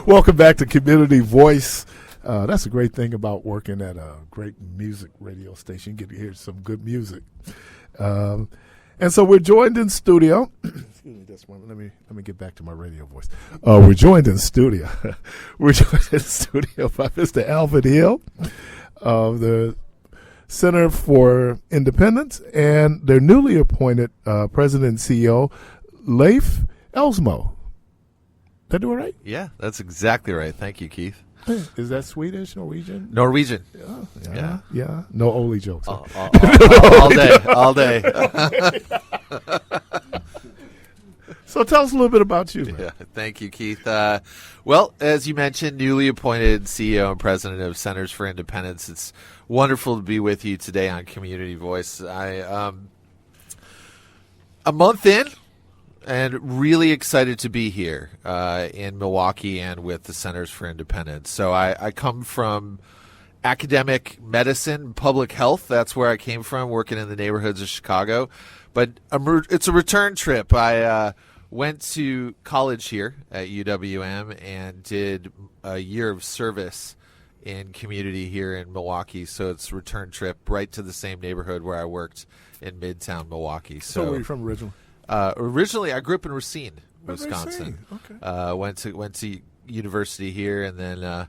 Welcome back to Community Voice. That's a great thing about working at a great music radio station. You get to hear some good music. And so we're joined in studio. Excuse me, just one. Let me get back to my radio voice. We're joined in studio. We're joined in studio by Mr. Alvin Hill of the Center for Independence and their newly appointed President and CEO, Leif Elsmo. Did I do it right? Yeah, that's exactly right. Thank you, Keith. Is that Swedish, Norwegian? Norwegian. Yeah. No Oli jokes. All day. So tell us a little bit about you, man. Yeah, thank you, Keith. Well, as you mentioned, newly appointed CEO and President of Centers for Independence. It's wonderful to be with you today on Community Voice. A month in, and really excited to be here in Milwaukee and with the Centers for Independence. So I come from academic medicine, public health. That's where I came from, working in the neighborhoods of Chicago. But it's a return trip. I went to college here at UWM and did a year of service in community here in Milwaukee. So it's a return trip right to the same neighborhood where I worked in Midtown Milwaukee. So where are you from originally? Originally, I grew up in Racine, Wisconsin. Okay. Went to university here, and then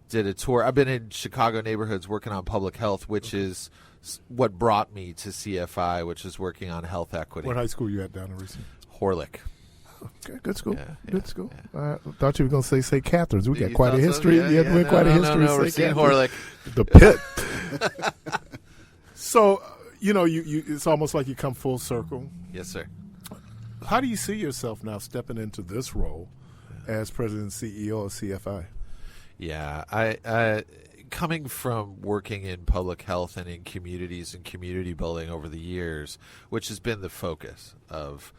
did a tour. I've been in Chicago neighborhoods working on public health, which is what brought me to CFI, which is working on health equity. What high school you at down in Racine? Horlick. Okay, good school. Good school. Yeah. I thought you were going to say St. Catherine's. We got quite a history. So? Yeah, quite a history. No, Racine Horlick. The pit. So, you it's almost like you come full circle. Yes, sir. How do you see yourself now stepping into this role as President and CEO of CFI? Yeah, I coming from working in public health and in communities and community building over the years, which has been the focus of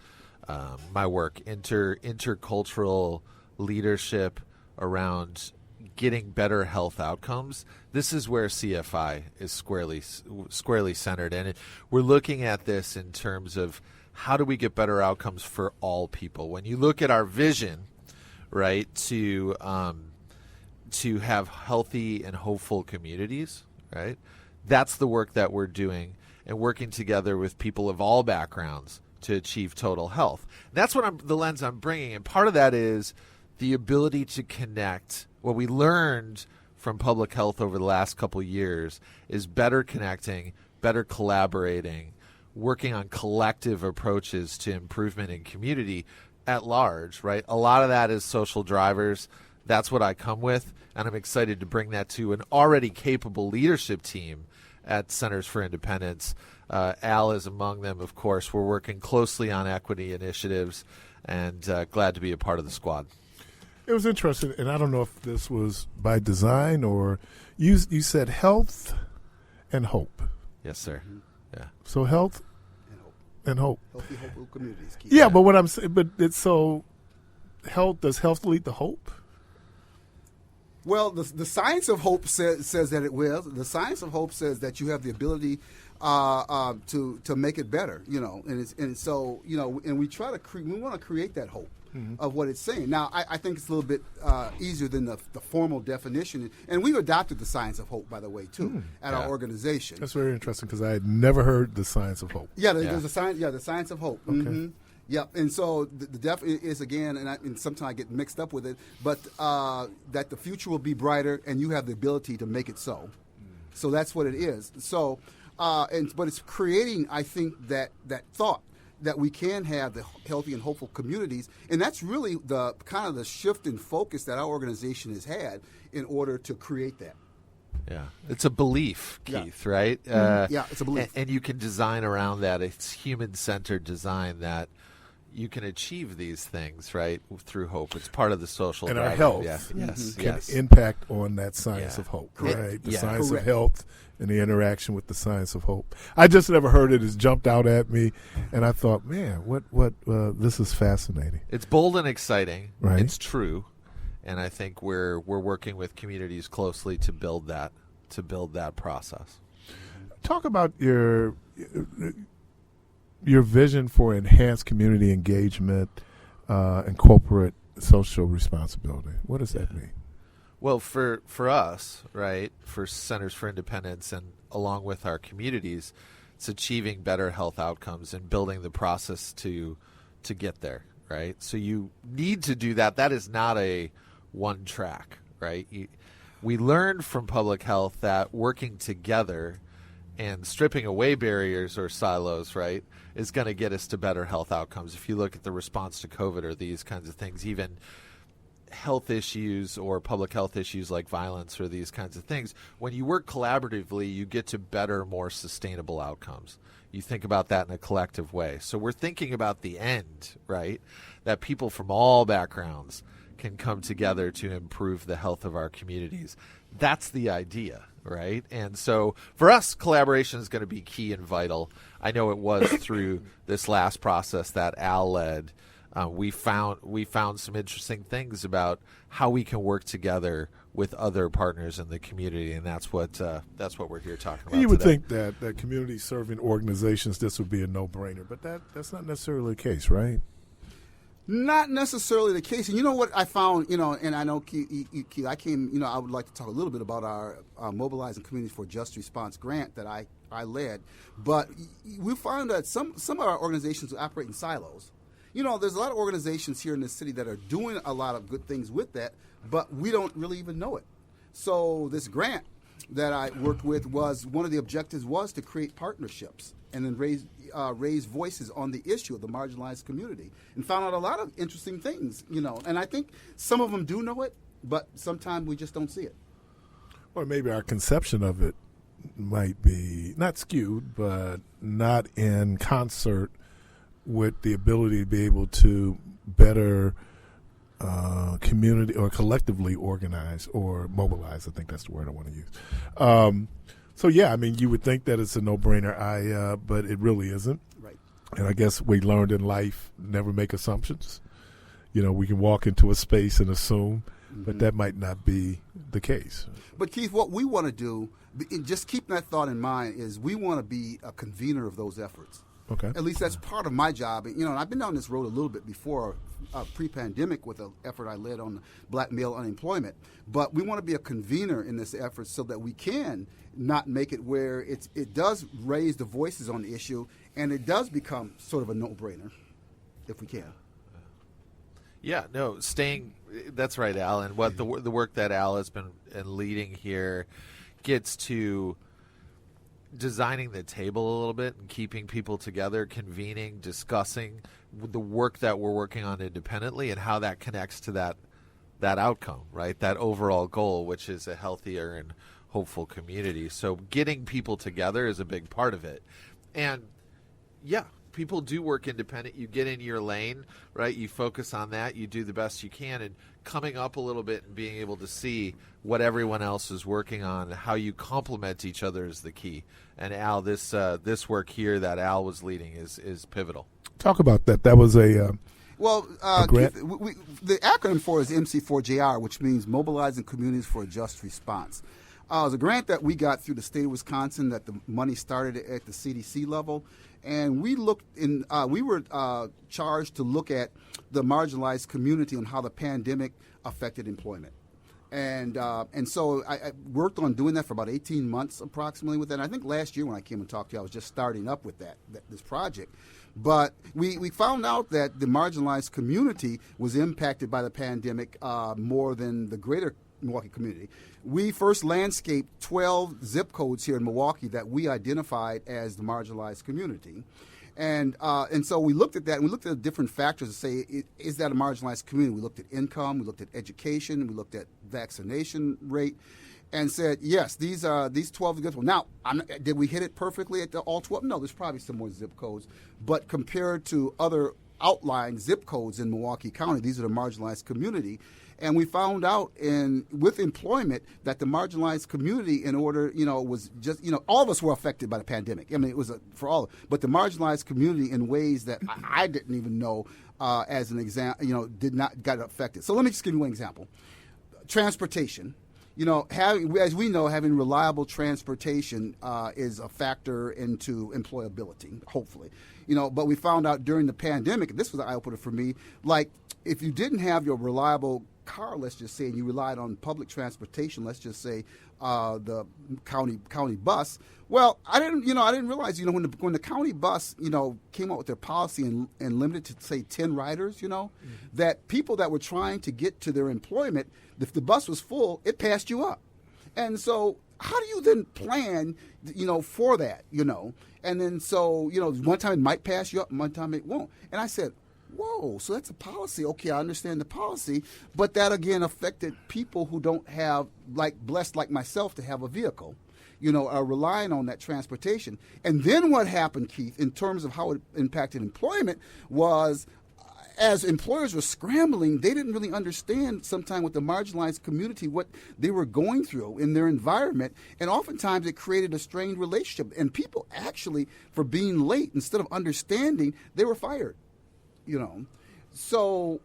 my work, intercultural leadership around getting better health outcomes. This is where CFI is squarely centered, and we're looking at this in terms of how do we get better outcomes for all people? When you look at our vision, right, to have healthy and hopeful communities, right, that's the work that we're doing and working together with people of all backgrounds to achieve total health. And that's what the lens I'm bringing, and part of that is the ability to connect. What we learned from public health over the last couple of years is better connecting, better collaborating, working on collective approaches to improvement in community at large, right? A lot of that is social drivers. That's what I come with, and I'm excited to bring that to an already capable leadership team at Centers for Independence. Al is among them, of course. We're working closely on equity initiatives, and glad to be a part of the squad. It was interesting, and I don't know if this was by design or you said health and hope. Yes, sir. Yeah. So health and hope. Healthy, hopeful communities. Yeah, but what I'm saying, but it's so health. Does health lead to hope? Well, the science of hope says that it will. The science of hope says that you have the ability to make it better. And so we try to we want to create that hope. Mm-hmm. Of what it's saying. Now, I think it's a little bit easier than the formal definition. And we've adopted the science of hope, by the way, too, at our organization. That's very interesting because I had never heard the sance of hope. There's a science. Yeah, the science of hope. Okay. Mm-hmm. Yep. And so the def is, again, and sometimes I get mixed up with it, but that the future will be brighter and you have the ability to make it so. So that's what it is. So, but it's creating, I think, that thought that we can have the healthy and hopeful communities, and that's really the kind of the shift in focus that our organization has had in order to create that. Yeah, it's a belief, Keith, right? Yeah, it's a belief. And you can design around that. It's human-centered design that you can achieve these things, right, through hope. It's part of the social and driver. our health can impact on that science of hope, right? The science Correct. of health and the interaction with the science of hope. I just never heard it. It's jumped out at me, and I thought, man, what this is fascinating. It's bold and exciting. Right. It's true, and I think we're working with communities closely to build that process. Talk about your vision for enhanced community engagement and corporate social responsibility. What does that mean? Well, for us, right, for Centers for Independence and along with our communities, it's achieving better health outcomes and building the process to get there, right? So you need to do that. That is not a one track, right? We learned from public health that working together and stripping away barriers or silos, right, is going to get us to better health outcomes. If you look at the response to COVID or these kinds of things, even health issues or public health issues like violence or these kinds of things, when you work collaboratively, you get to better, more sustainable outcomes. You think about that in a collective way. So we're thinking about the end, right, that people from all backgrounds can come together to improve the health of our communities. That's the idea, right? And so for us, collaboration is going to be key and vital. I know it was through this last process that Al led. We found some interesting things about how we can work together with other partners in the community, and that's what we're here talking about. You would today. think that community serving organizations, this would be a no-brainer, but that's not necessarily the case, right? Not necessarily the case. And you know what I found, and I know, Keith, I came, I would like to talk a little bit about our Mobilizing Communities for Just Response grant that I led. But we found that some of our organizations operate in silos. There's a lot of organizations here in the city that are doing a lot of good things with that, but we don't really even know it. So this grant that I worked with one of the objectives was to create partnerships and then raise voices on the issue of the marginalized community, and found out a lot of interesting things, And I think some of them do know it, but sometimes we just don't see it. Or maybe our conception of it might be not skewed, but not in concert with the ability to be able to better community or collectively organize or mobilize. I think that's the word I want to use. So yeah, I mean, you would think that it's a no-brainer, but it really isn't. Right. And I guess we learned in life, never make assumptions. We can walk into a space and assume, but that might not be the case. But Keith, what we want to do, just keeping that thought in mind, is we want to be a convener of those efforts. Okay. At least that's part of my job. And I've been down this road a little bit before, pre-pandemic, with an effort I led on black male unemployment. But we want to be a convener in this effort so that we can not make it where it does raise the voices on the issue, and it does become sort of a no-brainer, if we can. Yeah, no, that's right, Al. And what the work that Al has been leading here gets to designing the table a little bit and keeping people together, convening, discussing the work that we're working on independently and how that connects to that outcome, right? That overall goal, which is a healthier and hopeful community. So getting people together is a big part of it. And yeah, people do work independent. You get in your lane, right? You focus on that. You do the best you can. And coming up a little bit and being able to see what everyone else is working on, how you complement each other is the key. And Al, this work here that Al was leading is pivotal. Talk about that. That was a grant? Keith, the acronym for is MC4JR, which means Mobilizing Communities for a Just Response. It was a grant that we got through the state of Wisconsin that the money started at the CDC level. And we were charged to look at the marginalized community and how the pandemic affected employment. And so I worked on doing that for about 18 months approximately with that. And I think last year when I came and talked to you, I was just starting up with this project. But we found out that the marginalized community was impacted by the pandemic more than the greater Milwaukee community. We first landscaped 12 zip codes here in Milwaukee that we identified as the marginalized community. And so we looked at that, and we looked at different factors to say, is that a marginalized community? We looked at income, we looked at education, we looked at vaccination rate, and said, yes, these 12 zip codes. Now, did we hit it perfectly at all 12? No, there's probably some more zip codes. But compared to other outlying zip codes in Milwaukee County, these are the marginalized community. And we found out with employment that the marginalized community, was just, all of us were affected by the pandemic. I mean, it was for all, but the marginalized community in ways that I didn't even know as an example, did not got affected. So let me just give you one example. Transportation. as we know, having reliable transportation is a factor into employability, hopefully. But we found out during the pandemic, this was an eye-opener for me, like if you didn't have your reliable car, let's just say, and you relied on public transportation, let's just say the county bus. Well, I didn't realize, when the county bus, came out with their policy and limited to say 10 riders, that people that were trying to get to their employment, if the bus was full, it passed you up. And so how do you then plan, for that, And then so, one time it might pass you up, one time it won't. And I said, whoa, so that's a policy. Okay, I understand the policy, but that again affected people who don't have, blessed like myself, to have a vehicle, are relying on that transportation. And then what happened, Keith, in terms of how it impacted employment was, as employers were scrambling, they didn't really understand sometimes with the marginalized community what they were going through in their environment. And oftentimes it created a strained relationship. And people actually, for being late, instead of understanding, they were fired. So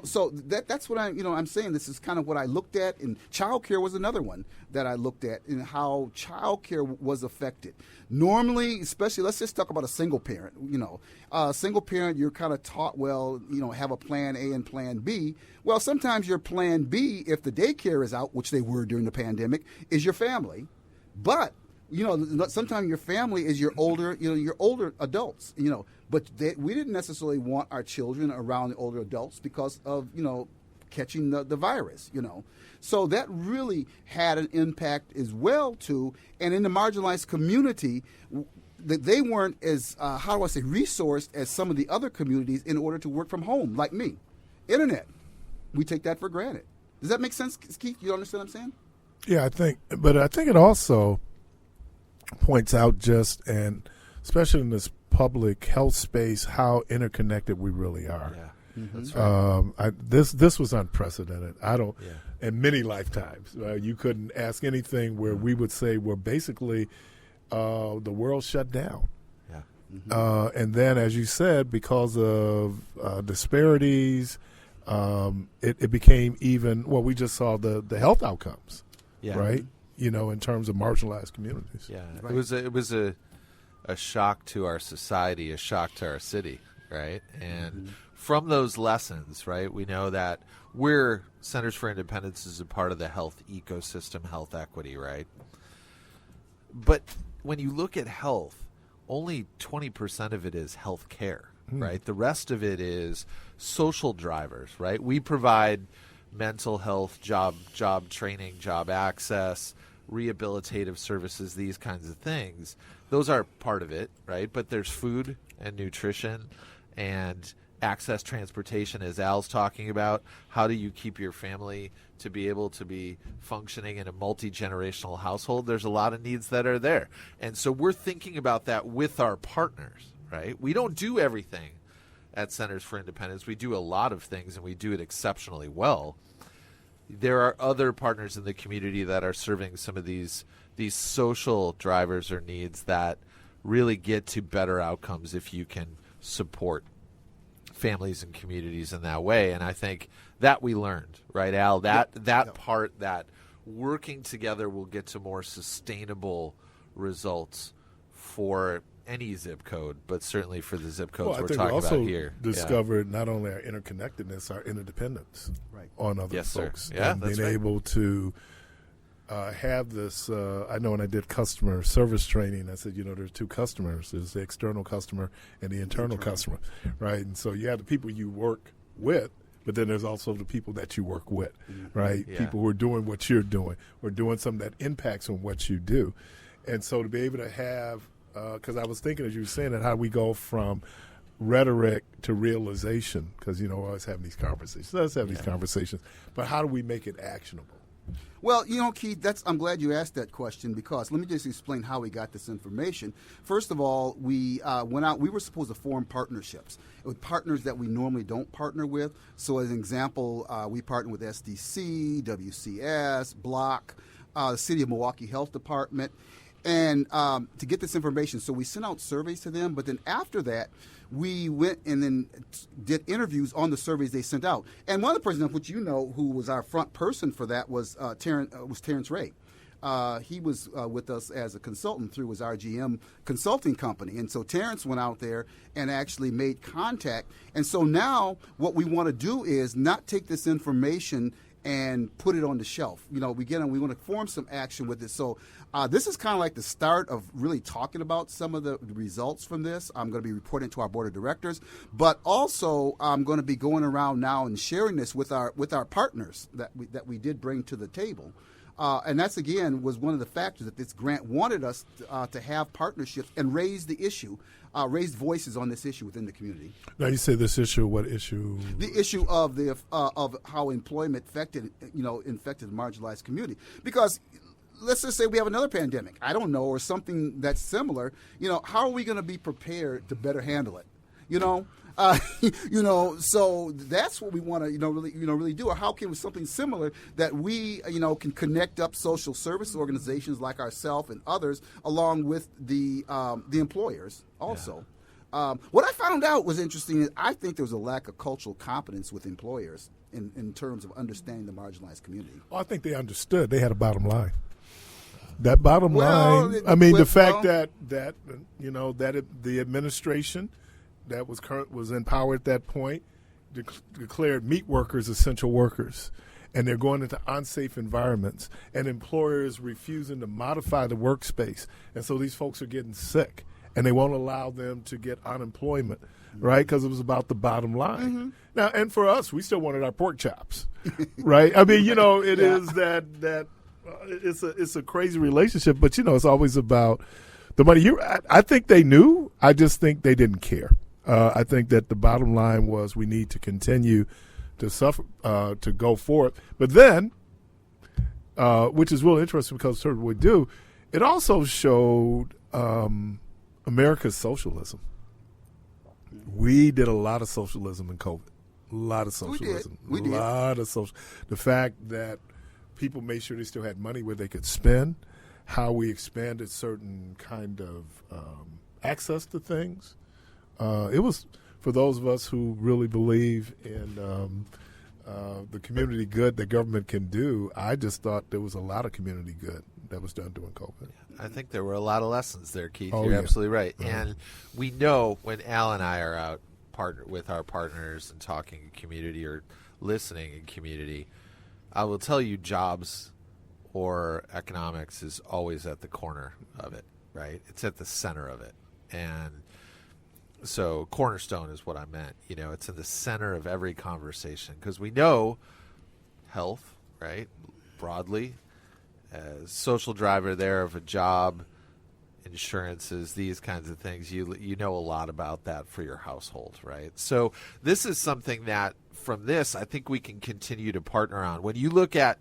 so that's what I'm saying. This is kind of what I looked at, and childcare was another one that I looked at, and how childcare was affected. Normally, especially, let's just talk about a single parent. A single parent, you're kind of taught, have a plan A and plan B. Well, sometimes your plan B, if the daycare is out, which they were during the pandemic, is your family, but sometimes your family is your older adults, but we didn't necessarily want our children around the older adults because of, catching the virus, So that really had an impact as well, too. And in the marginalized community, they weren't as, resourced as some of the other communities in order to work from home, like me. Internet, we take that for granted. Does that make sense, Keith? You understand what I'm saying? Yeah, I think it also points out and especially in this public health space, how interconnected we really are. Yeah. Mm-hmm. That's right. This was unprecedented. In many lifetimes, you couldn't ask anything where we would say we're basically the world shut down. Yeah. Mm-hmm. And then, as you said, because of disparities, it became even. Well, we just saw the health outcomes, right? In terms of marginalized communities. Yeah, right. It was a shock to our society, a shock to our city, right? And from those lessons, right, we know that Centers for Independence is a part of the health ecosystem, health equity, right? But when you look at health, only 20% of it is health care, right? The rest of it is social drivers, right? We provide mental health, job training, job access, rehabilitative services, these kinds of things. Those are part of it, right? But there's food and nutrition and access transportation, as Al's talking about. How do you keep your family to be able to be functioning in a multi-generational household? There's a lot of needs that are there. And so we're thinking about that with our partners, right? We don't do everything at Centers for Independence. We do a lot of things, and we do it exceptionally well. There are other partners in the community that are serving some of these social drivers or needs that really get to better outcomes if you can support families and communities in that way. And I think that we learned, right, Al? Part, that working together will get to more sustainable results for any zip code, but certainly for the zip codes we're talking about here. Discovered not only our interconnectedness, our interdependence on other folks. Sir. Yeah, and that's being able to have this, I know when I did customer service training, I said, there's two customers. There's the external customer and the internal customer, right? And so you have the people you work with, but then there's also the people that you work with, right? Yeah. People who are doing what you're doing or doing something that impacts on what you do. And so to be able to have, because I was thinking as you were saying that, how we go from rhetoric to realization, because, we're always having these conversations. Let's have these conversations. But how do we make it actionable? Well, Keith, I'm glad you asked that question, because let me just explain how we got this information. First of all, we went out. We were supposed to form partnerships with partners that we normally don't partner with. So, as an example, we partner with SDC, WCS, Block, the City of Milwaukee Health Department. and to get this information. So we sent out surveys to them, but then after that, we went and then did interviews on the surveys they sent out. And one of the persons, which you know, who was our front person for that was Terrence Ray. He was with us as a consultant through his RGM consulting company. And so Terrence went out there and actually made contact. And so now what we want to do is not take this information and put it on the shelf. We want to form some action with it. So this is kind of like the start of really talking about some of the results from this. I'm going to be reporting to our board of directors, but also I'm going to be going around now and sharing this with our partners that we did bring to the table. And that's, again, was one of the factors that this grant wanted us to have partnerships and raise the issue, raise voices on this issue within the community. Now, you say this issue, what issue? The issue of of how employment infected the marginalized community. Because let's just say we have another pandemic, I don't know, or something that's similar. How are we going to be prepared to better handle it? So that's what we want to, really do. Or how can something similar that we, can connect up social service organizations like ourselves and others, along with the employers also. Yeah. What I found out was interesting is I think there was a lack of cultural competence with employers in terms of understanding the marginalized community. Well, I think they understood. They had a bottom line. That bottom line. The fact that the administration that was in power at that point declared meat workers essential workers, and they're going into unsafe environments, and employers refusing to modify the workspace, and so these folks are getting sick, and they won't allow them to get unemployment, right? Because it was about the bottom line. Mm-hmm. Now, and for us, we still wanted our pork chops, right? It is that it's a crazy relationship, but it's always about the money. I think they knew. I just think they didn't care. I think that the bottom line was we need to continue to suffer, to go forward. But then, which is really interesting because we do, it also showed America's socialism. We did a lot of socialism in COVID. A lot of socialism. We did. A lot of social. The fact that people made sure they still had money where they could spend, how we expanded certain kind of access to things. It was for those of us who really believe in the community good that government can do. I just thought there was a lot of community good that was done during COVID. I think there were a lot of lessons there, Keith. You're absolutely right. Uh-huh. And we know when Al and I are out with our partners and talking in community or listening in community, I will tell you jobs or economics is always at the corner of it, right? It's at the center of it. And so cornerstone is what I meant. It's in the center of every conversation because we know health, right, broadly, as social driver there of a job, insurances, these kinds of things. You know a lot about that for your household, right? So this is something that from this I think we can continue to partner on. When you look at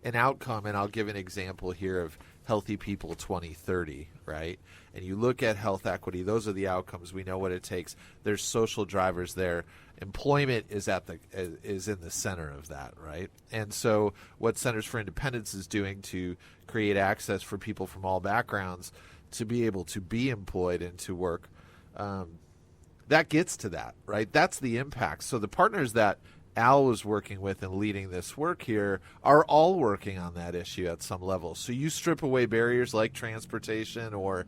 an outcome, and I'll give an example here of Healthy People 2030, right? And you look at health equity, those are the outcomes. We know what it takes. There's social drivers there. Employment is in the center of that, right? And so what Centers for Independence is doing to create access for people from all backgrounds to be able to be employed and to work, that gets to that, right? That's the impact. So the partners that Al was working with and leading this work here are all working on that issue at some level. So you strip away barriers like transportation or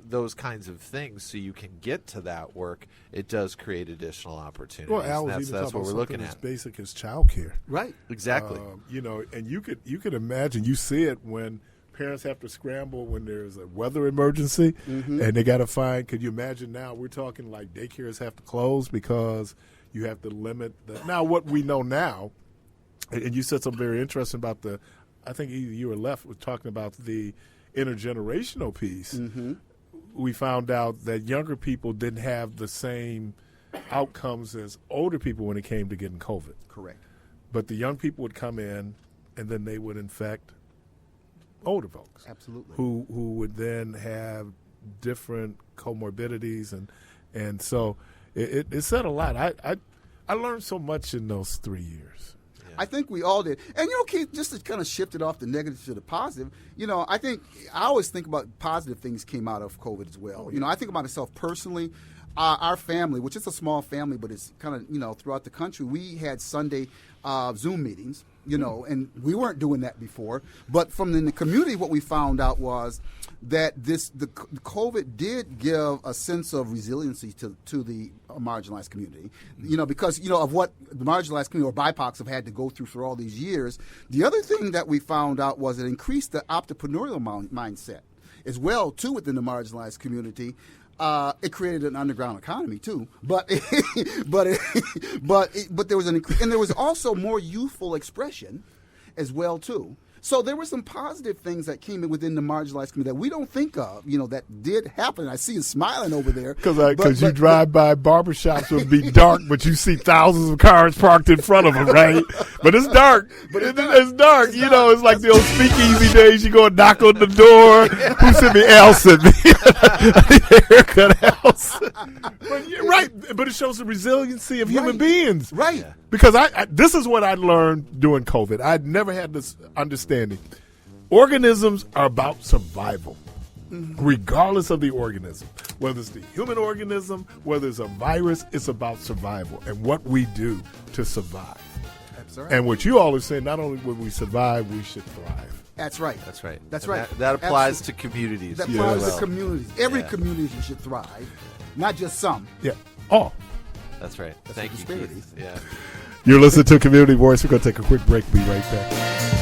those kinds of things so you can get to that work, it does create additional opportunities. Well, Al was that's even what we're looking at. As basic as childcare. Right. Exactly. And you could imagine, you see it when parents have to scramble when there's a weather emergency and they got to find, could you imagine now we're talking like daycares have to close because you have to limit now what we know now, and you said something very interesting about I think either you or Leif was talking about the intergenerational piece. Mm-hmm. We found out that younger people didn't have the same outcomes as older people when it came to getting COVID. Correct. But the young people would come in and then they would infect older folks. Absolutely. Who would then have different comorbidities and so it said a lot. I learned so much in those 3 years. Yeah. I think we all did. And, Keith, just to kind of shift it off the negative to the positive, I always think about positive things came out of COVID as well. I think about myself personally. Our family, which is a small family, but it's kind of, throughout the country, we had Sunday Zoom meetings, and we weren't doing that before. But from the community, what we found out was that the COVID did give a sense of resiliency to the marginalized community, because, of what the marginalized community or BIPOCs have had to go through for all these years. The other thing that we found out was it increased the entrepreneurial mindset as well, too, within the marginalized community. It created an underground economy too, but there was and there was also more youthful expression as well too. So there were some positive things that came in within the marginalized community that we don't think of, that did happen. I see you smiling over there. Because you drive by barbershops, it'll be dark, but you see thousands of cars parked in front of them, right? But it's dark. It's dark. It's like the old speakeasy days. You go and knock on the door. Who sent me? Al sent me. Haircut Al. But you're right. But it shows the resiliency of human beings. Right. Yeah. Because this is what I learned during COVID. I'd never had this understanding. Organisms are about survival, regardless of the organism. Whether it's the human organism, whether it's a virus, it's about survival and what we do to survive. That's right. And what you all are saying, not only will we survive, we should thrive. That's right. That's right. That's right. That applies to communities. That applies to communities. Every community should thrive, not just some. Yeah. Oh. That's right. Thank you, disparity. Keith. Yeah. You're listening to Community Voice. We're going to take a quick break. Be right back.